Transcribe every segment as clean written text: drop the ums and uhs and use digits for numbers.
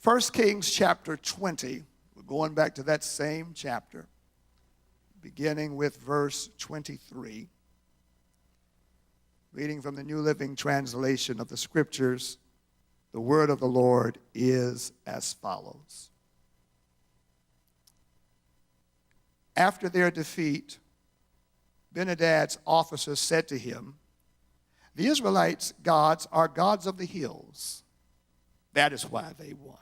1 Kings chapter 20. We're going back to that same chapter, beginning with verse 23. Reading from the New Living Translation of the Scriptures, the word of the Lord is as follows. After their defeat, Ben-hadad's officers said to him, "The Israelites' gods are gods of the hills. That is why they won.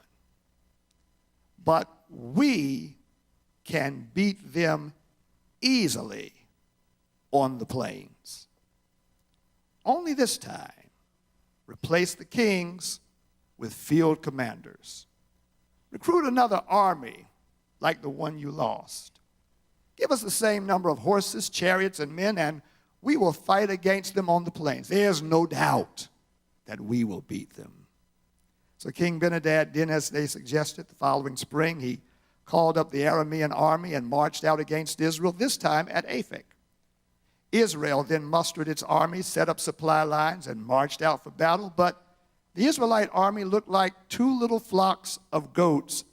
But we can beat them easily on the plains. Only this time, replace the kings with field commanders. Recruit another army like the one you lost. Give us the same number of horses, chariots, and men, and we will fight against them on the plains. There's no doubt that we will beat them." So King Ben-hadad did as they suggested. The following spring, he called up the Aramean army and marched out against Israel, this time at Aphek. Israel then mustered its army, set up supply lines, and marched out for battle. But the Israelite army looked like two little flocks of goats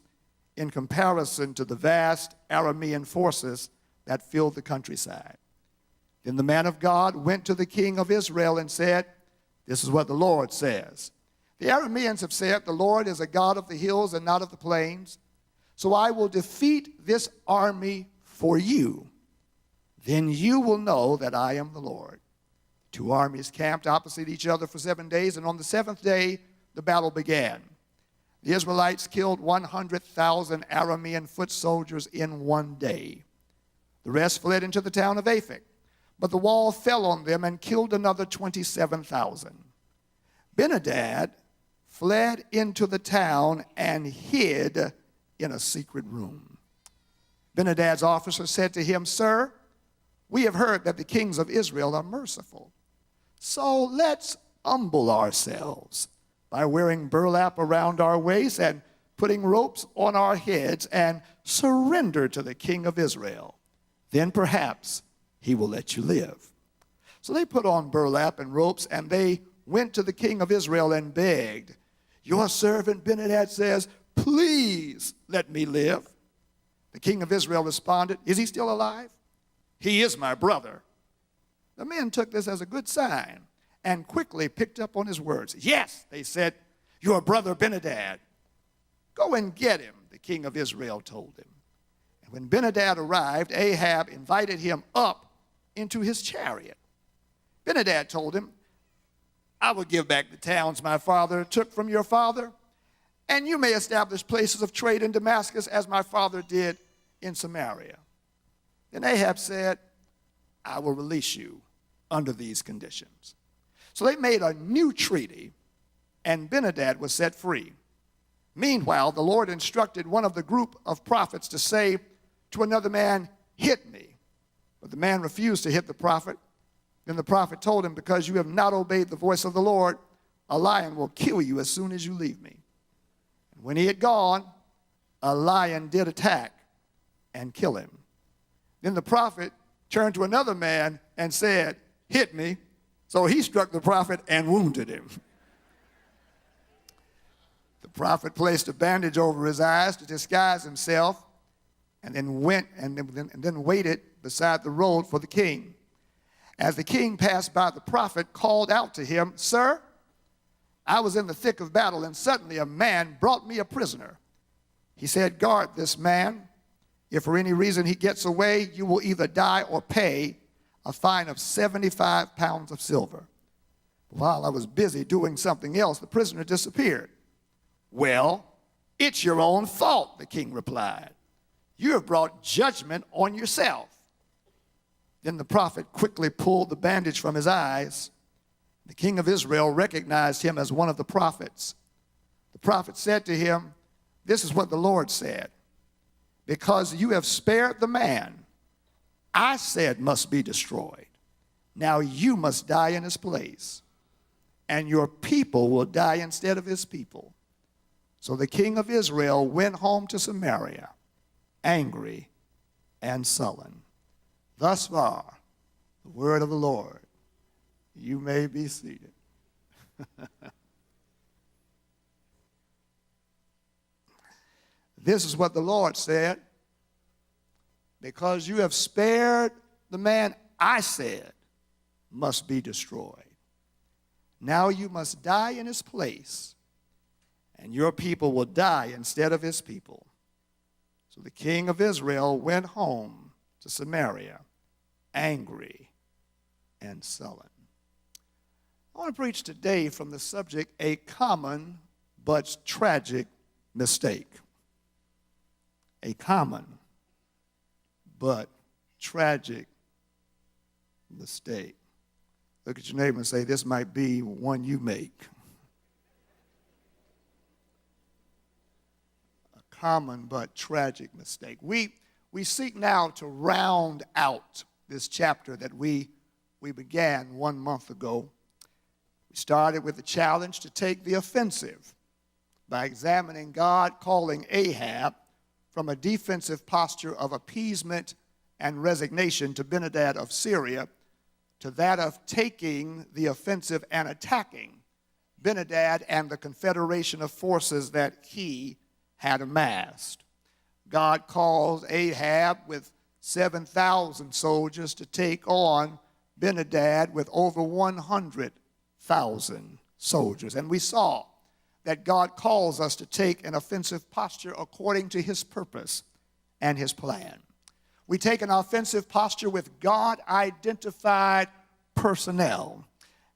in comparison to the vast Aramean forces that filled the countryside. Then the man of God went to the king of Israel and said, "This is what the Lord says. The Arameans have said, 'The Lord is a God of the hills and not of the plains. So I will defeat this army for you. Then you will know that I am the Lord.' Two armies camped opposite each other for 7 days, and on the seventh day the battle began. The Israelites killed 100,000 Aramean foot soldiers in 1 day. The rest fled into the town of Aphek, but the wall fell on them and killed another 27,000. Ben-hadad fled into the town and hid in a secret room. Ben-hadad's officer said to him, 'Sir, we have heard that the kings of Israel are merciful. So let's humble ourselves by wearing burlap around our waists and putting ropes on our heads and surrender to the king of Israel. Then perhaps he will let you live.' So they put on burlap and ropes, and they went to the king of Israel and begged. 'Your servant Ben-hadad says, please let me live.' The king of Israel responded, 'Is he still alive?' 'He is my brother.' The men took this as a good sign and quickly picked up on his words. 'Yes,' they said, 'your brother Ben-hadad.' 'Go and get him,' the king of Israel told him. And when Ben-hadad arrived, Ahab invited him up into his chariot. Ben-hadad told him, 'I will give back the towns my father took from your father, and you may establish places of trade in Damascus as my father did in Samaria.' Then Ahab said, 'I will release you under these conditions.' So they made a new treaty, and Ben-hadad was set free. Meanwhile, the Lord instructed one of the group of prophets to say to another man, 'Hit me.' But the man refused to hit the prophet. Then the prophet told him, 'Because you have not obeyed the voice of the Lord, a lion will kill you as soon as you leave me.' And when he had gone, a lion did attack and kill him. Then the prophet turned to another man and said, 'Hit me.' So he struck the prophet and wounded him. The prophet placed a bandage over his eyes to disguise himself, and then waited beside the road for the king. As the king passed by, the prophet called out to him, 'Sir, I was in the thick of battle, and suddenly a man brought me a prisoner. He said, "Guard this man. If for any reason he gets away, you will either die or pay a fine of 75 pounds of silver." While I was busy doing something else, the prisoner disappeared. "Well, it's your own fault," the king replied. "You have brought judgment on yourself." Then the prophet quickly pulled the bandage from his eyes. The king of Israel recognized him as one of the prophets. The prophet said to him, "This is what the Lord said. Because you have spared the man I said must be destroyed, now you must die in his place, and your people will die instead of his people." So the king of Israel went home to Samaria, angry and sullen. Thus far, the word of the Lord. You may be seated. This is what the Lord said. Because you have spared the man I said must be destroyed. Now you must die in his place, and your people will die instead of his people. So the king of Israel went home to Samaria, angry and sullen. I want to preach today from the subject, a common but tragic mistake. A common but tragic mistake. Look at your neighbor and say, this might be one you make. A common but tragic mistake. We seek now to round out this chapter that we began 1 month ago. We started with the challenge to take the offensive by examining God calling Ahab from a defensive posture of appeasement and resignation to Ben-hadad of Syria to that of taking the offensive and attacking Ben-hadad and the confederation of forces that he had amassed. God calls Ahab with 7,000 soldiers to take on Ben-hadad with over 100,000 soldiers. And we saw that God calls us to take an offensive posture according to his purpose and his plan. We take an offensive posture with God-identified personnel.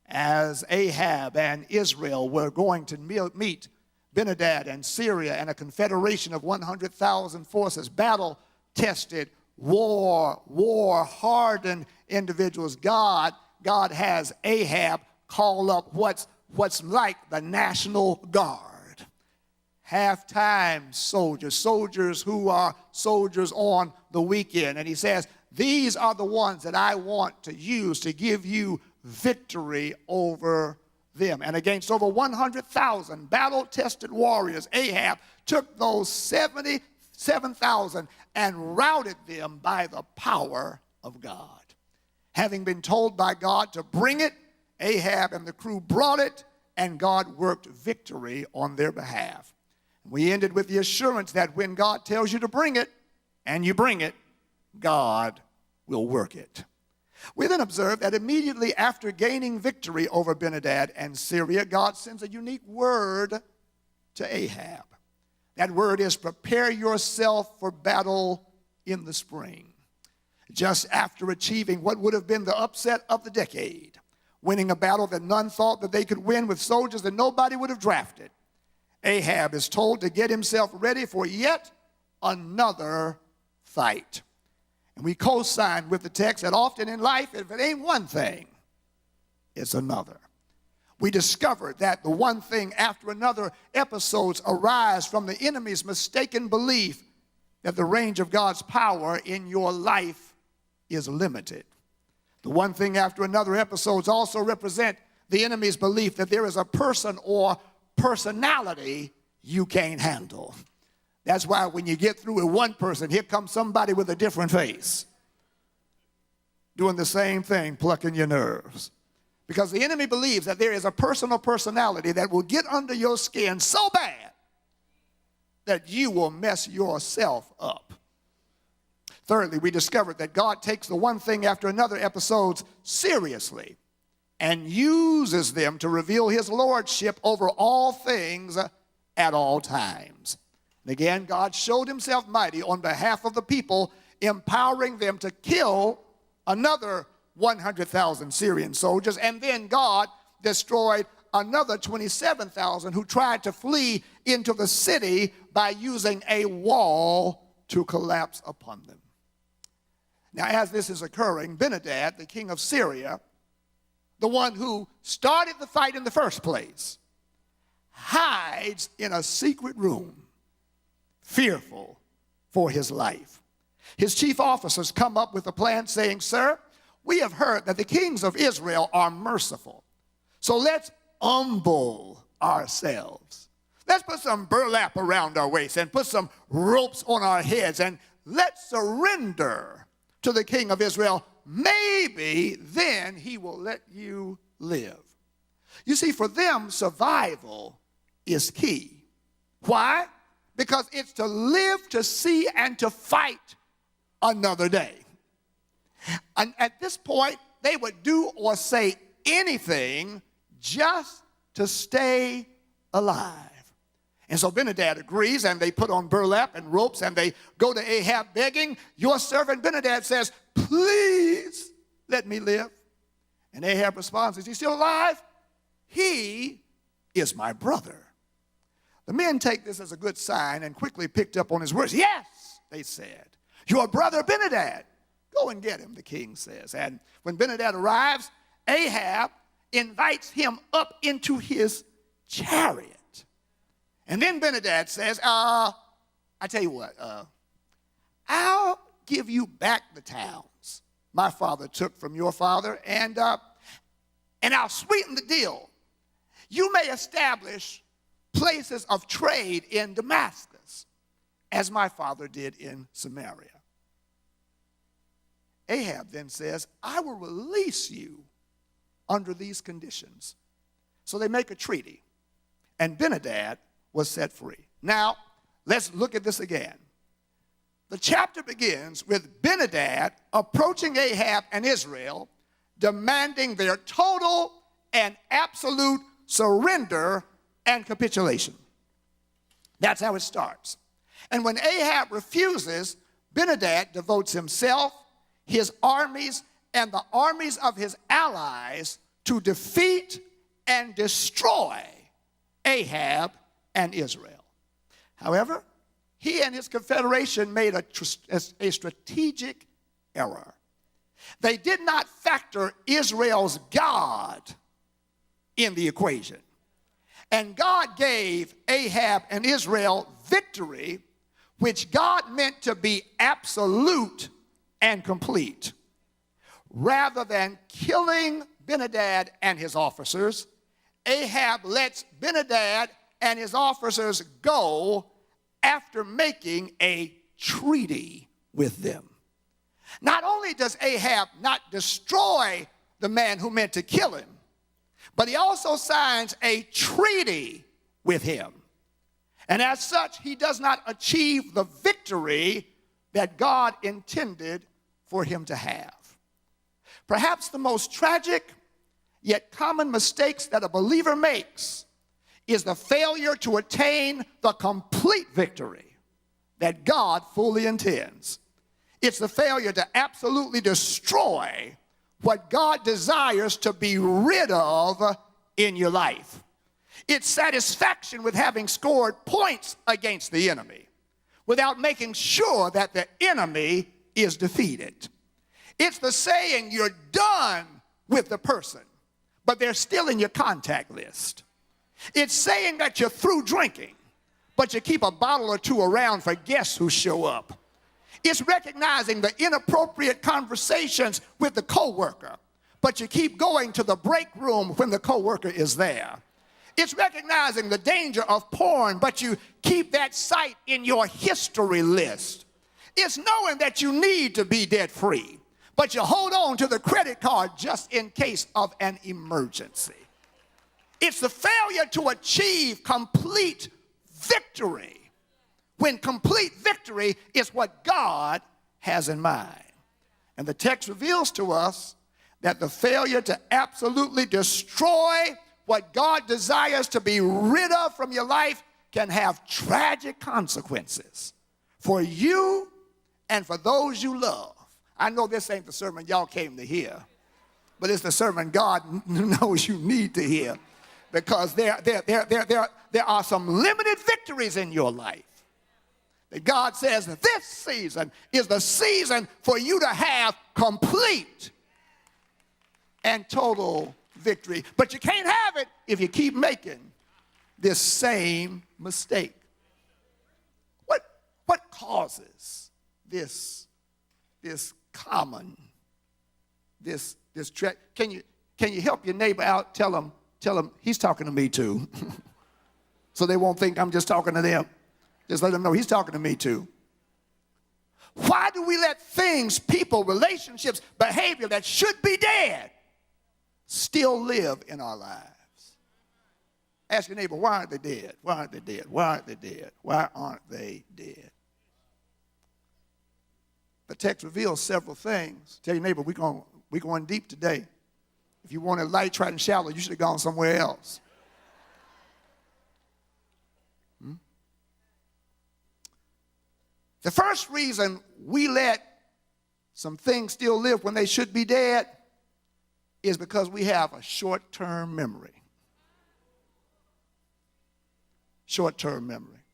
As Ahab and Israel were going to meet Ben-hadad and Syria and a confederation of 100,000 forces, battle-tested, war-hardened individuals, God has Ahab call up what's like the National Guard. Half-time soldiers who are soldiers on the weekend. And he says, these are the ones that I want to use to give you victory over them. And against over 100,000 battle-tested warriors, Ahab took those 77,000 and routed them by the power of God. Having been told by God to bring it, Ahab and the crew brought it, and God worked victory on their behalf. We ended with the assurance that when God tells you to bring it, and you bring it, God will work it. We then observe that immediately after gaining victory over Ben-hadad and Syria, God sends a unique word to Ahab. That word is, prepare yourself for battle in the spring. Just after achieving what would have been the upset of the decade, winning a battle that none thought that they could win with soldiers that nobody would have drafted, Ahab is told to get himself ready for yet another fight. And we co-sign with the text that often in life, if it ain't one thing, it's another. We discovered that the one thing after another episodes arise from the enemy's mistaken belief that the range of God's power in your life is limited. The one thing after another episodes also represent the enemy's belief that there is a person or personality you can't handle. That's why when you get through with one person, here comes somebody with a different face, doing the same thing, plucking your nerves. Because the enemy believes that there is a personal personality that will get under your skin so bad that you will mess yourself up. Thirdly, we discovered that God takes the one thing after another episodes seriously and uses them to reveal his lordship over all things at all times. And again, God showed himself mighty on behalf of the people, empowering them to kill another 100,000 Syrian soldiers, and then God destroyed another 27,000 who tried to flee into the city by using a wall to collapse upon them. Now, as this is occurring, Ben-hadad, the king of Syria, the one who started the fight in the first place, hides in a secret room, fearful for his life. His chief officers come up with a plan saying, sir, we have heard that the kings of Israel are merciful. So let's humble ourselves. Let's put some burlap around our waist and put some ropes on our heads and let's surrender to the king of Israel. Maybe then he will let you live. You see, for them, survival is key. Why? because it's to live, to see, and to fight another day. And at this point, they would do or say anything just to stay alive. And so Ben-hadad agrees, and they put on burlap and ropes, and they go to Ahab begging. Your servant Ben-hadad says, please let me live. And Ahab responds, is he still alive? He is my brother. The men take this as a good sign and quickly picked up on his words. Yes, they said, your brother Ben-hadad. Go and get him, the king says. And when Ben-hadad arrives, Ahab invites him up into his chariot. And then Ben-hadad says, I tell you what, I'll give you back the towns my father took from your father, and I'll sweeten the deal. You may establish places of trade in Damascus, as my father did in Samaria. Ahab then says, I will release you under these conditions. So they make a treaty, and Ben-hadad was set free. Now, let's look at this again. The chapter begins with Ben-hadad approaching Ahab and Israel, demanding their total and absolute surrender and capitulation. That's how it starts. And when Ahab refuses, Ben-hadad devotes himself, his armies, and the armies of his allies to defeat and destroy Ahab and Israel. However, he and his confederation made a strategic error. They did not factor Israel's God in the equation. And God gave Ahab and Israel victory, which God meant to be absolute and complete. Rather than killing Ben-hadad and his officers, Ahab lets Ben-hadad and his officers go after making a treaty with them. Not only does Ahab not destroy the man who meant to kill him, but he also signs a treaty with him. And as such, he does not achieve the victory that God intended for him to have. Perhaps the most tragic yet common mistakes that a believer makes is the failure to attain the complete victory that God fully intends. It's the failure to absolutely destroy what God desires to be rid of in your life. It's satisfaction with having scored points against the enemy without making sure that the enemy is defeated. It's the saying you're done with the person, but they're still in your contact list. It's saying that you're through drinking, but you keep a bottle or two around for guests who show up. It's recognizing the inappropriate conversations with the coworker, but you keep going to the break room when the coworker is there. It's recognizing the danger of porn, but you keep that site in your history list. It's knowing that you need to be debt free, but you hold on to the credit card just in case of an emergency. It's the failure to achieve complete victory, when complete victory is what God has in mind. And the text reveals to us that the failure to absolutely destroy what God desires to be rid of from your life can have tragic consequences for you and for those you love. I know this ain't the sermon y'all came to hear, but it's the sermon God knows you need to hear, because there are some limited victories in your life that God says that this season is the season for you to have complete and total victory. But you can't have it if you keep making this same mistake. What causes this common, this can you help your neighbor out? Tell him he's talking to me too. So they won't think I'm just talking to them. Just let them know he's talking to me too. Why do we let things, people, relationships, behavior that should be dead still live in our lives? Ask your neighbor, why aren't they dead? Why aren't they dead? Why aren't they dead? Why aren't they dead? The text reveals several things. Tell your neighbor, we're going deep today. If you wanted light, try and shallow, you should have gone somewhere else. The first reason we let some things still live when they should be dead is because we have a short-term memory. Short-term memory.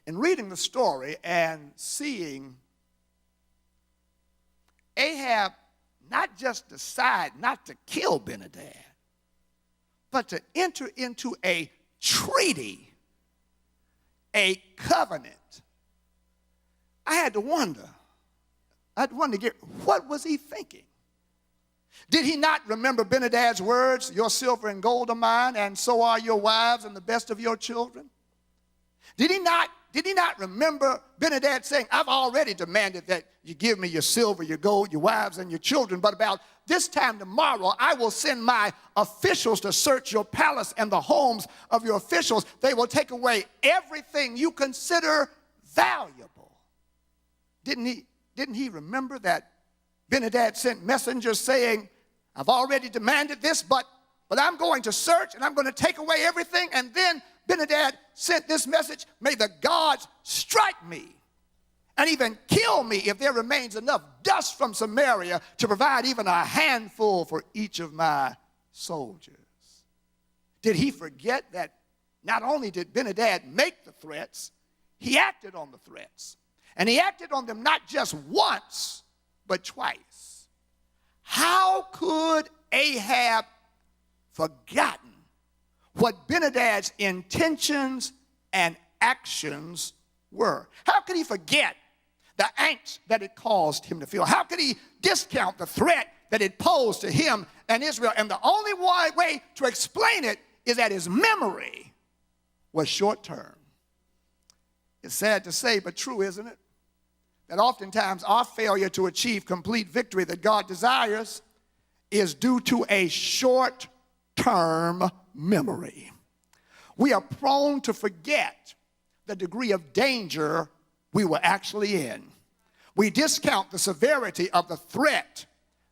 In reading the story and seeing Ahab not just decide not to kill Ben-hadad, but to enter into a treaty, a covenant, I had to wonder, what was he thinking? Did he not remember Ben-hadad's words, your silver and gold are mine, and so are your wives and the best of your children? Did he not remember Ben-hadad saying, I've already demanded that you give me your silver, your gold, your wives, and your children, but about this time tomorrow, I will send my officials to search your palace and the homes of your officials. They will take away everything you consider valuable. Didn't he remember that Ben-hadad sent messengers saying, I've already demanded this, but I'm going to search and I'm going to take away everything. And then Ben-hadad sent this message, may the gods strike me and even kill me if there remains enough dust from Samaria to provide even a handful for each of my soldiers. Did he forget that not only did Ben-hadad make the threats, he acted on the threats. And he acted on them not just once, but twice. How could Ahab forgotten what Ben-hadad's intentions and actions were? How could he forget the angst that it caused him to feel? How could he discount the threat that it posed to him and Israel? And the only way to explain it is that his memory was short-term. It's sad to say, but true, isn't it? That oftentimes our failure to achieve complete victory that God desires is due to a short-term memory. We are prone to forget the degree of danger we were actually in. We discount the severity of the threat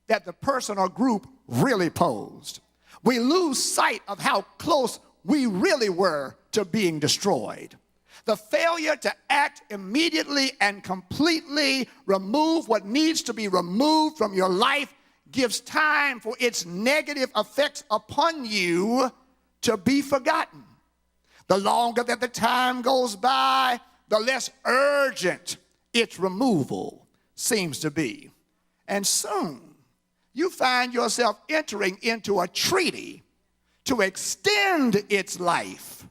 that the person or group really posed. We lose sight of how close we really were to being destroyed. The failure to act immediately and completely remove what needs to be removed from your life gives time for its negative effects upon you to be forgotten. The longer that the time goes by, the less urgent its removal seems to be. And soon, you find yourself entering into a treaty to extend its life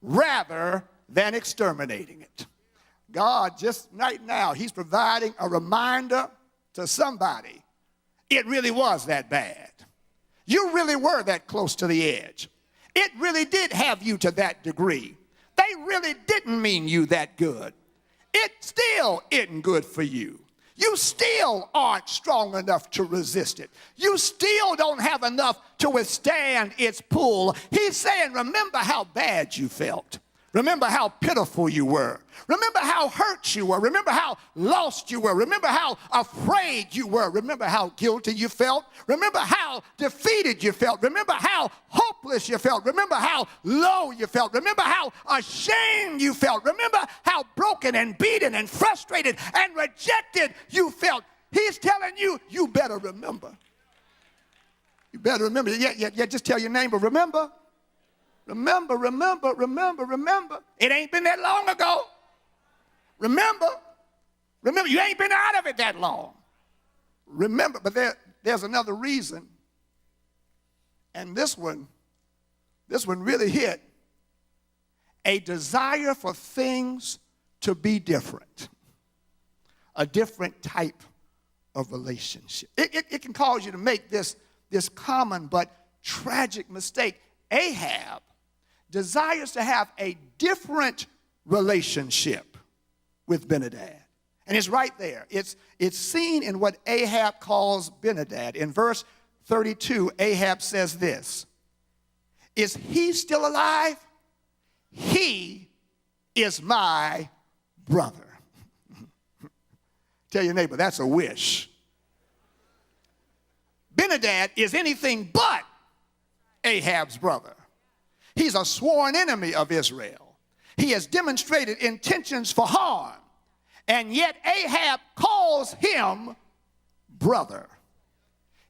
rather than exterminating it. God, just right now, he's providing a reminder to somebody. It really was that bad. You really were that close to the edge. It really did have you to that degree. They really didn't mean you that good. It still isn't good for you. You still aren't strong enough to resist it. You still don't have enough to withstand its pull. He's saying, remember how bad you felt. Remember how pitiful you were. Remember how hurt you were. Remember how lost you were. Remember how afraid you were. Remember how guilty you felt. Remember how defeated you felt. Remember how hopeless you felt. Remember how low you felt. Remember how ashamed you felt. Remember how broken and beaten and frustrated and rejected you felt. He's telling you, you better remember. You better remember. Yeah, just tell your neighbor, remember. Remember, remember, remember, remember. It ain't been that long ago. Remember, you ain't been out of it that long. Remember, but there's another reason. And this one really hit. A desire for things to be different. A different type of relationship. It can cause you to make this common but tragic mistake. Ahab desires to have a different relationship with Ben-hadad. And it's right there. It's seen in what Ahab calls Ben-hadad. In verse 32, Ahab says this, Is he still alive? He is my brother. Tell your neighbor, that's a wish. Ben-hadad is anything but Ahab's brother. He's a sworn enemy of Israel. He has demonstrated intentions for harm, and yet Ahab calls him brother.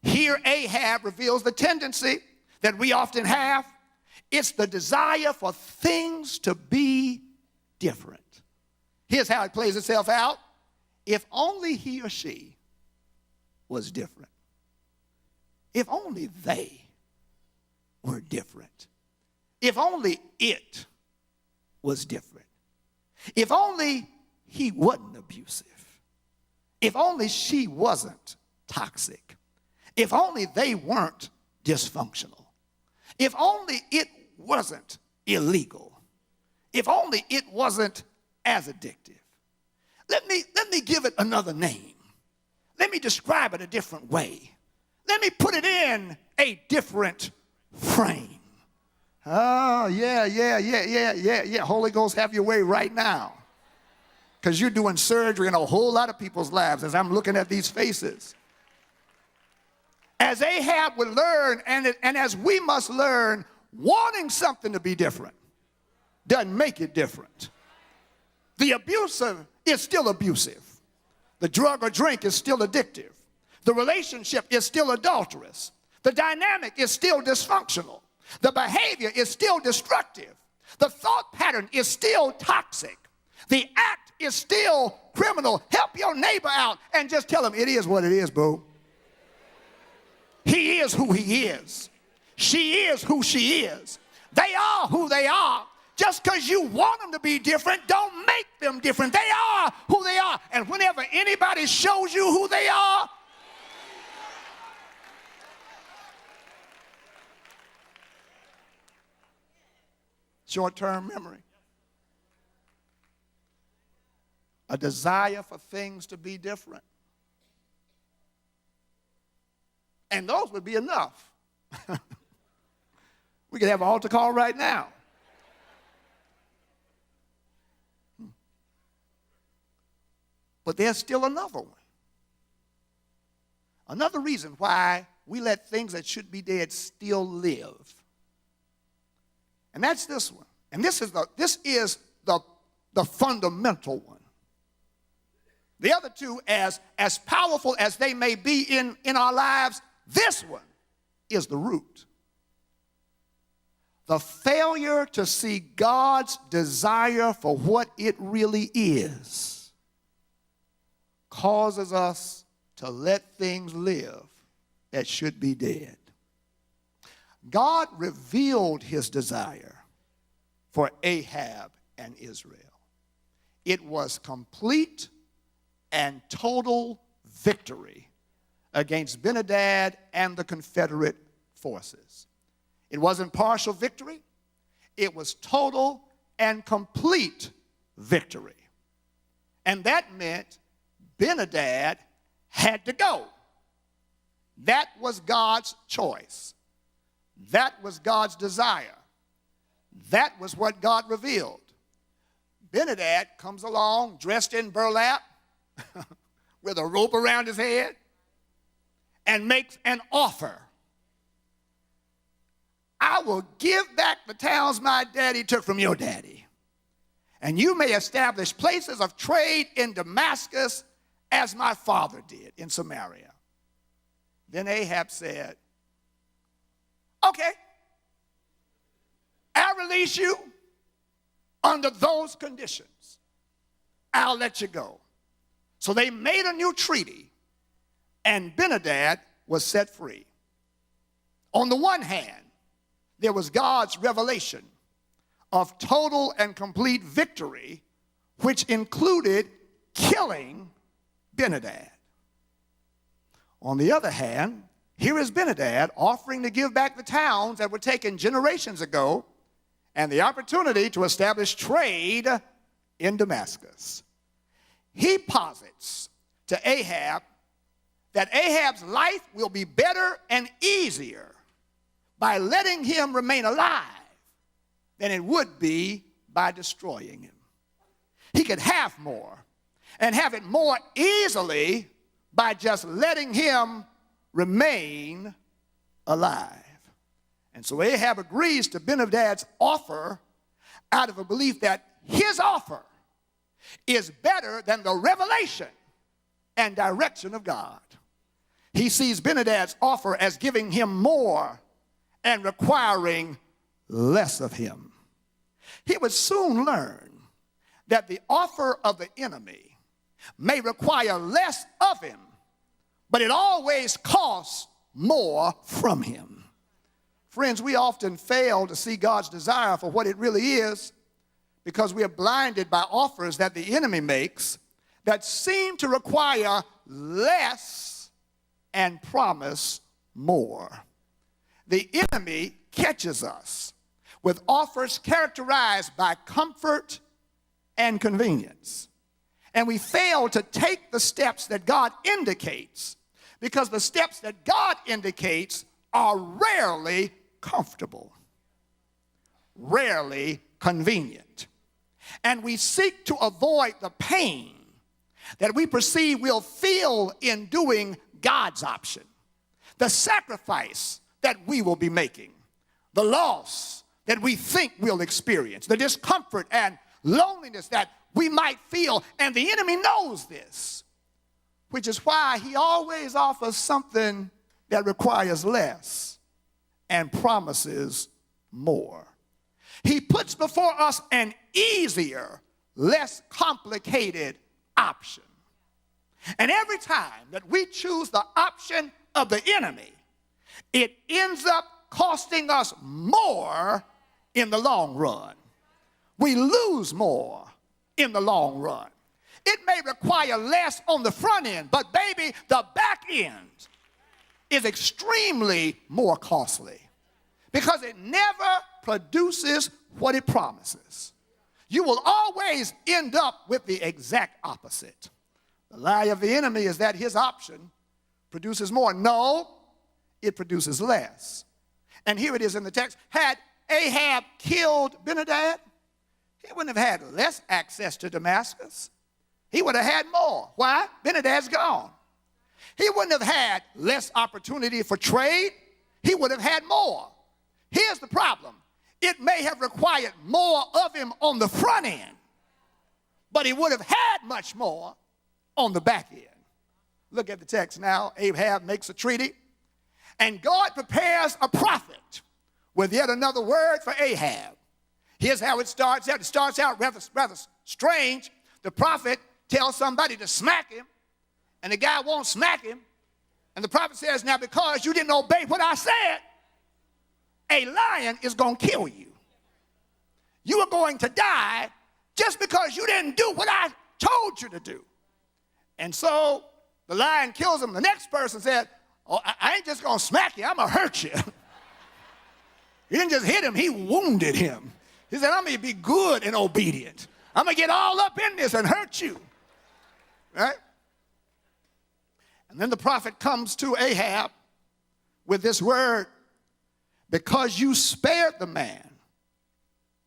Here Ahab reveals the tendency that we often have. It's the desire for things to be different. Here's how it plays itself out. If only he or she was different. If only they were different. If only it was different. If only he wasn't abusive. If only she wasn't toxic. If only they weren't dysfunctional. If only it wasn't illegal. If only it wasn't as addictive. Let me give it another name. Let me describe it a different way. Let me put it in a different frame. Oh, yeah. Holy Ghost, have your way right now. Because you're doing surgery in a whole lot of people's lives as I'm looking at these faces. As Ahab would learn, and as we must learn, wanting something to be different doesn't make it different. The abusive is still abusive. The drug or drink is still addictive. The relationship is still adulterous. The dynamic is still dysfunctional. The behavior is still destructive. The thought pattern is still toxic. The act is still criminal. Help your neighbor out and just tell him it is what it is, boo. He is who he is. She is who she is. They are who they are. Just because you want them to be different, don't make them different. They are who they are. And whenever anybody shows you who they are, short-term memory. A desire for things to be different. And those would be enough. We could have an altar call right now. But there's still another one. Another reason why we let things that should be dead still live. And that's this one. And this is the fundamental one. The other two, as powerful as they may be in our lives, this one is the root. The failure to see God's desire for what it really is causes us to let things live that should be dead. God revealed his desire for Ahab and Israel. It was complete and total victory against Ben-hadad and the Confederate forces. It wasn't partial victory. It was total and complete victory. And that meant Ben-hadad had to go. That was God's choice. That was God's desire. That was what God revealed. Ben-hadad comes along dressed in burlap with a rope around his head and makes an offer. I will give back the towns my daddy took from your daddy. And you may establish places of trade in Damascus as my father did in Samaria. Then Ahab said, okay, I'll release you under those conditions. I'll let you go. So they made a new treaty, and Ben-hadad was set free. On the one hand, there was God's revelation of total and complete victory, which included killing Ben-hadad. On the other hand, here is Ben-hadad offering to give back the towns that were taken generations ago and the opportunity to establish trade in Damascus. He posits to Ahab that Ahab's life will be better and easier by letting him remain alive than it would be by destroying him. He could have more and have it more easily by just letting him remain alive. And so Ahab agrees to Ben-hadad's offer out of a belief that his offer is better than the revelation and direction of God. He sees Ben-hadad's offer as giving him more and requiring less of him. He would soon learn that the offer of the enemy may require less of him, but it always costs more from him. Friends, we often fail to see God's desire for what it really is because we are blinded by offers that the enemy makes that seem to require less and promise more. The enemy catches us with offers characterized by comfort and convenience. And we fail to take the steps that God indicates because the steps that God indicates are rarely comfortable, rarely convenient. And we seek to avoid the pain that we perceive we'll feel in doing God's option, the sacrifice that we will be making, the loss that we think we'll experience, the discomfort and loneliness that we might feel. And the enemy knows this, which is why he always offers something that requires less and promises more. He puts before us an easier, less complicated option. And every time that we choose the option of the enemy, it ends up costing us more in the long run. We lose more in the long run. It may require less on the front end, but baby, the back end is extremely more costly because it never produces what it promises. You will always end up with the exact opposite. The lie of the enemy is that his option produces more. No, it produces less. And here it is in the text. Had Ahab killed Ben-hadad, he wouldn't have had less access to Damascus. He would have had more. Why? Ben-hadad's gone. He wouldn't have had less opportunity for trade. He would have had more. Here's the problem. It may have required more of him on the front end, but he would have had much more on the back end. Look at the text now. Ahab makes a treaty, and God prepares a prophet with yet another word for Ahab. Here's how it starts out. It starts out rather strange. The prophet tells somebody to smack him, and the guy won't smack him. And the prophet says, now because you didn't obey what I said, a lion is going to kill you. You are going to die just because you didn't do what I told you to do. And so the lion kills him. The next person said, oh, I ain't just going to smack you. I'm going to hurt you. He didn't just hit him. He wounded him. He said, I'm going to be good and obedient. I'm going to get all up in this and hurt you. Right? And then the prophet comes to Ahab with this word, because you spared the man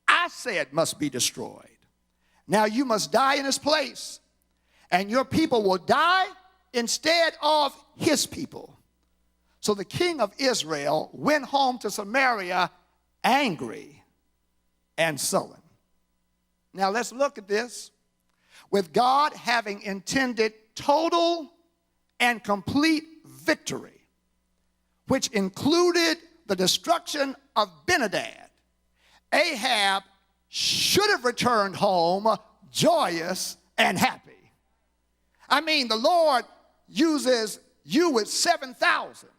I said must be destroyed. Now you must die in his place, and your people will die instead of his people. So the king of Israel went home to Samaria angry and sullen. Now let's look at this. With God having intended total and complete victory, which included the destruction of Ben-hadad, Ahab should have returned home joyous and happy. I mean, the Lord uses you with 7,000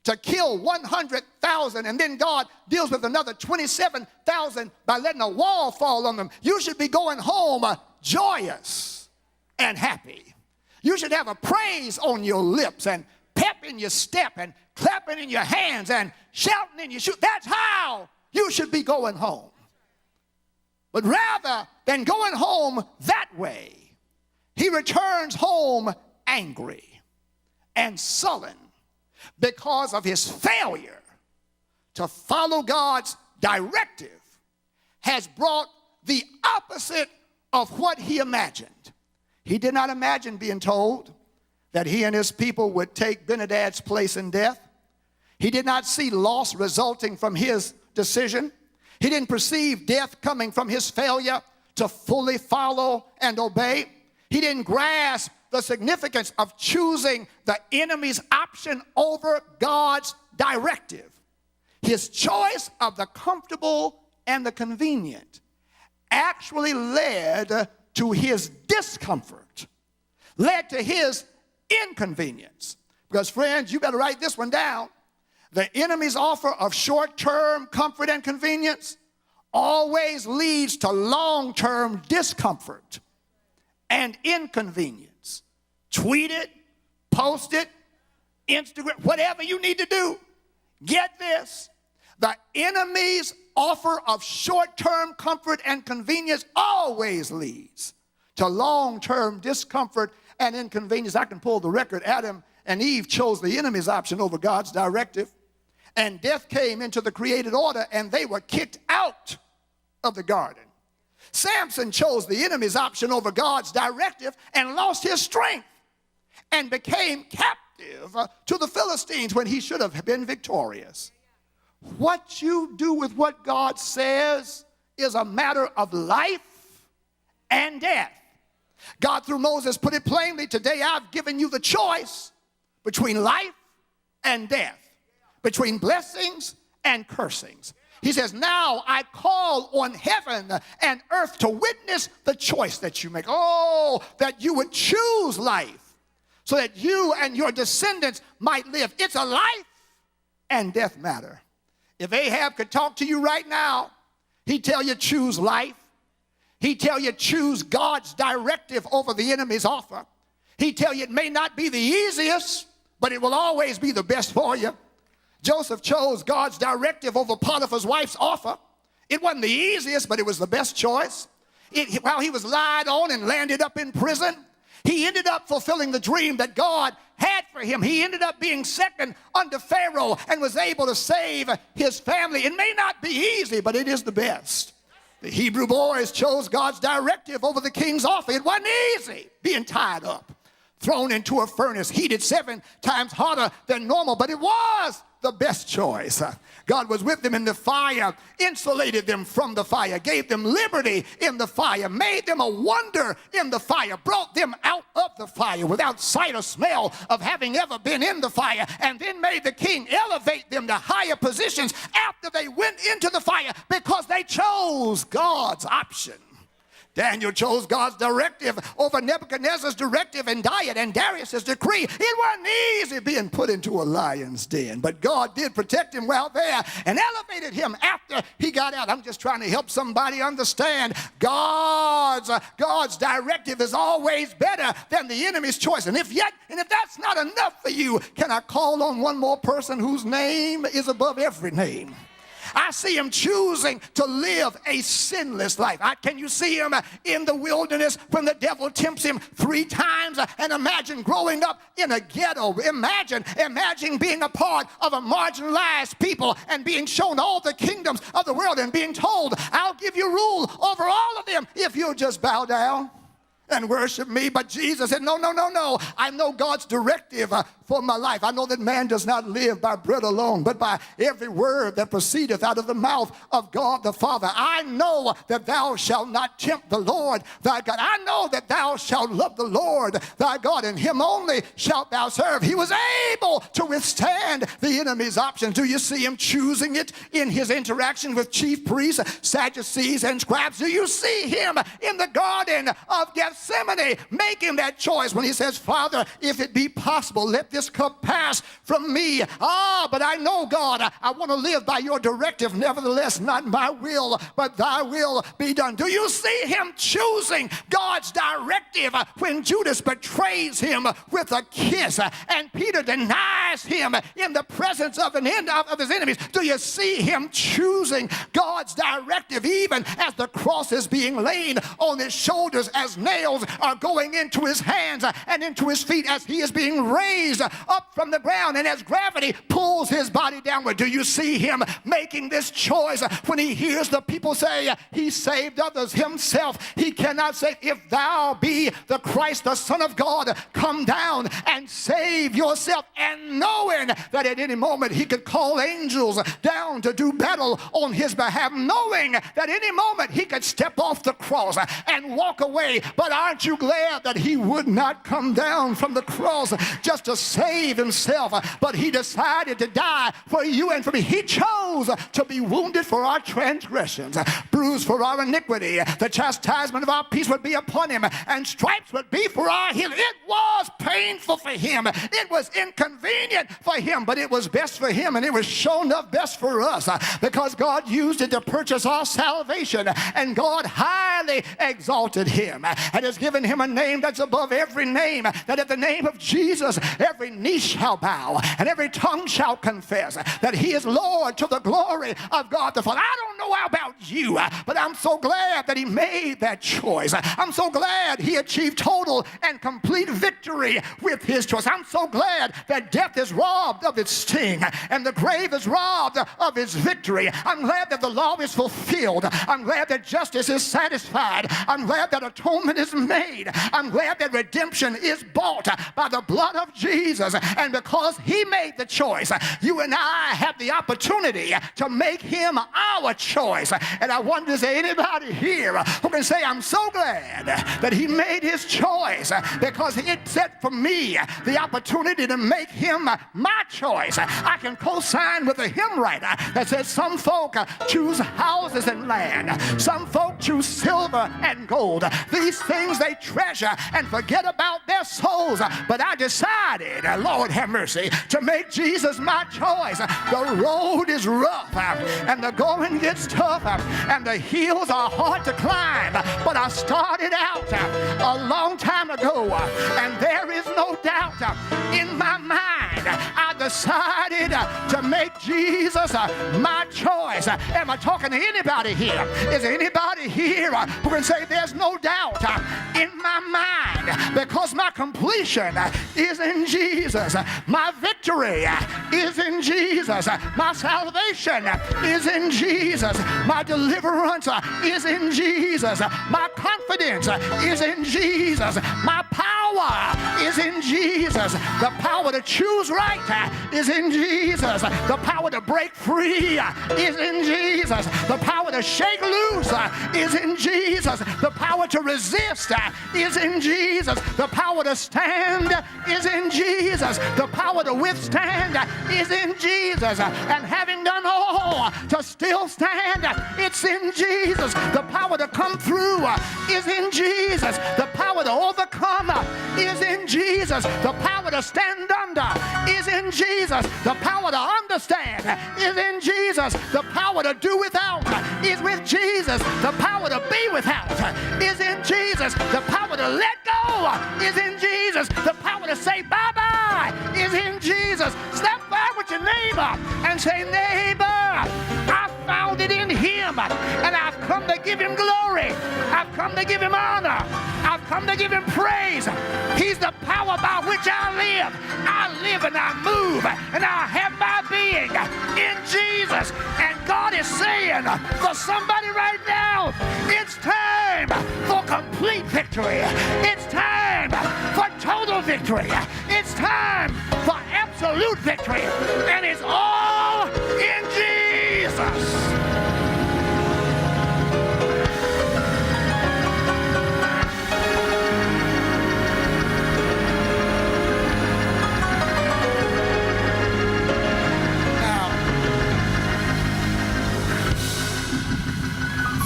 to kill 100,000, and then God deals with another 27,000 by letting a wall fall on them. You should be going home joyous and happy. You should have a praise on your lips and pep in your step and clapping in your hands and shouting in your shoes. That's how you should be going home. But rather than going home that way, he returns home angry and sullen because of his failure to follow God's directive has brought the opposite of what he imagined. He did not imagine being told that he and his people would take Ben-hadad's place in death. He did not see loss resulting from his decision. He didn't perceive death coming from his failure to fully follow and obey. He didn't grasp the significance of choosing the enemy's option over God's directive. His choice of the comfortable and the convenient actually led to his discomfort, led to his inconvenience. Because, friends, you better write this one down. The enemy's offer of short-term comfort and convenience always leads to long-term discomfort and inconvenience. Tweet it, post it, Instagram, whatever you need to do. Get this. The enemy's offer of short-term comfort and convenience always leads to long-term discomfort and inconvenience. I can pull the record. Adam and Eve chose the enemy's option over God's directive, and death came into the created order, and they were kicked out of the garden. Samson chose the enemy's option over God's directive and lost his strength and became captive to the Philistines when he should have been victorious. What you do with what God says is a matter of life and death. God, through Moses, put it plainly, today I've given you the choice between life and death, between blessings and cursings. He says, now I call on heaven and earth to witness the choice that you make. Oh, that you would choose life so that you and your descendants might live. It's a life and death matter. If Ahab could talk to you right now, he'd tell you choose life. He'd tell you choose God's directive over the enemy's offer. He'd tell you it may not be the easiest, but it will always be the best for you. Joseph chose God's directive over Potiphar's wife's offer. It wasn't the easiest, but it was the best choice. While he was lied on and landed up in prison, he ended up fulfilling the dream that God had for him. He ended up being second under Pharaoh and was able to save his family. It may not be easy, but it is the best. The Hebrew boys chose God's directive over the king's offer. It wasn't easy being tied up, thrown into a furnace, heated 7 times hotter than normal, but it was the best choice. God was with them in the fire, insulated them from the fire, gave them liberty in the fire, made them a wonder in the fire, brought them out of the fire without sight or smell of having ever been in the fire, and then made the king elevate them to higher positions after they went into the fire because they chose God's option. Daniel chose God's directive over Nebuchadnezzar's directive and diet and Darius's decree. It wasn't easy being put into a lion's den, but God did protect him while there and elevated him after he got out. I'm just trying to help somebody understand God's directive is always better than the enemy's choice. And if that's not enough for you, can I call on one more person whose name is above every name? I see him choosing to live a sinless life. Can you see him in the wilderness when the devil tempts him 3 times? And imagine growing up in a ghetto. Imagine being a part of a marginalized people and being shown all the kingdoms of the world and being told, I'll give you rule over all of them if you'll just bow down and worship me. But Jesus said, no. I know God's directive for my life. I know that man does not live by bread alone, but by every word that proceedeth out of the mouth of God the Father. I know that thou shalt not tempt the Lord thy God. I know that thou shalt love the Lord thy God, and him only shalt thou serve. He was able to withstand the enemy's options. Do you see him choosing it in his interaction with chief priests, Sadducees, and scribes? Do you see him in the garden of Gethsemane making that choice when he says, Father, if it be possible, let this cup pass from me. But I know, God, I want to live by your directive. Nevertheless, not my will, but thy will be done. Do you see him choosing God's directive when Judas betrays him with a kiss and Peter denies him in the presence of his enemies? Do you see him choosing God's directive even as the cross is being laid on his shoulders, as nails are going into his hands and into his feet, as he is being raised up from the ground, and as gravity pulls his body downward, do you see him making this choice? When he hears the people say he saved others, himself he cannot say, if thou be the Christ, the Son of God, come down and save yourself. And knowing that at any moment he could call angels down to do battle on his behalf, knowing that any moment he could step off the cross and walk away. But aren't you glad that he would not come down from the cross just to save himself, but he decided to die for you and for me. He chose to be wounded for our transgressions, bruised for our iniquity. The chastisement of our peace would be upon him, and stripes would be for our healing. It was painful for him. It was inconvenient for him, but it was best for him, and it was shown up best for us because God used it to purchase our salvation, and God highly exalted him and has given him a name that's above every name, that at the name of Jesus every knee shall bow and every tongue shall confess that he is Lord, to the glory of God the Father. I don't know about you, but I'm so glad that he made that choice. I'm so glad he achieved total and complete victory with his choice. I'm so glad that death is robbed of its sting and the grave is robbed of its victory. I'm glad that the law is fulfilled. I'm glad that justice is satisfied. I'm glad that atonement is made. I'm glad that redemption is bought by the blood of Jesus. And because he made the choice, you and I have the opportunity to make him our choice. And I wonder, is there anybody here who can say, I'm so glad that he made his choice because it set for me the opportunity to make him my choice. I can co-sign with a hymn writer that says some folk choose houses and land. Some folk choose silver and gold. These things they treasure and forget about their souls. But I decided, Lord have mercy, to make Jesus my choice. The road is rough and the going gets tough and the hills are hard to climb. But I started out a long time ago, and there is no doubt in my mind I decided to make Jesus my choice. Am I talking to anybody here? Is there anybody here who can say there's no doubt in my mind because my completion is in Jesus, my victory is in Jesus, my salvation is in Jesus, my deliverance is in Jesus, my confidence is in Jesus, my power is in Jesus, the power to choose right is in Jesus, the power to break free is in Jesus, the power to shake loose is in Jesus, the power to resist is in Jesus, the power to stand is in Jesus, the power to withstand is in Jesus, and having done all to still stand, it's in Jesus, the power to come through is in Jesus, the power to overcome is in Jesus, the power to stand under is in Jesus, the power to understand is in Jesus, the power to do without is with Jesus, the power to be without is in Jesus, the power to let go is in Jesus, the power to say bye-bye is in Jesus. Step back with your neighbor and say, neighbor, I found it in him, and I've come to give him glory. I've come to give him honor. I've come to give him praise. He's the power by which I live. I live and I move and I have my being in Jesus. And God is saying for somebody right now, it's time for complete victory. It's time for total victory. It's time for absolute victory. And it's all in Jesus.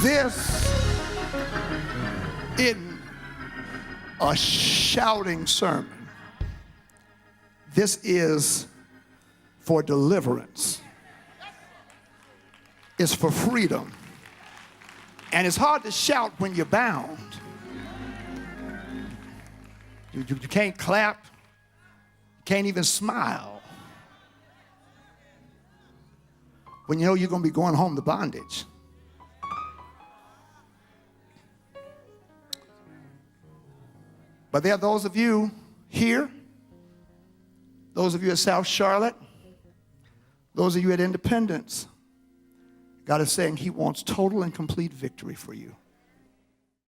This isn't a shouting sermon. This is for deliverance. It's for freedom. And it's hard to shout when you're bound. You can't clap. You can't even smile when you know you're going to be going home to bondage. But there are those of you here, Those of you at South Charlotte, those of you at Independence, God is saying he wants total and complete victory for you.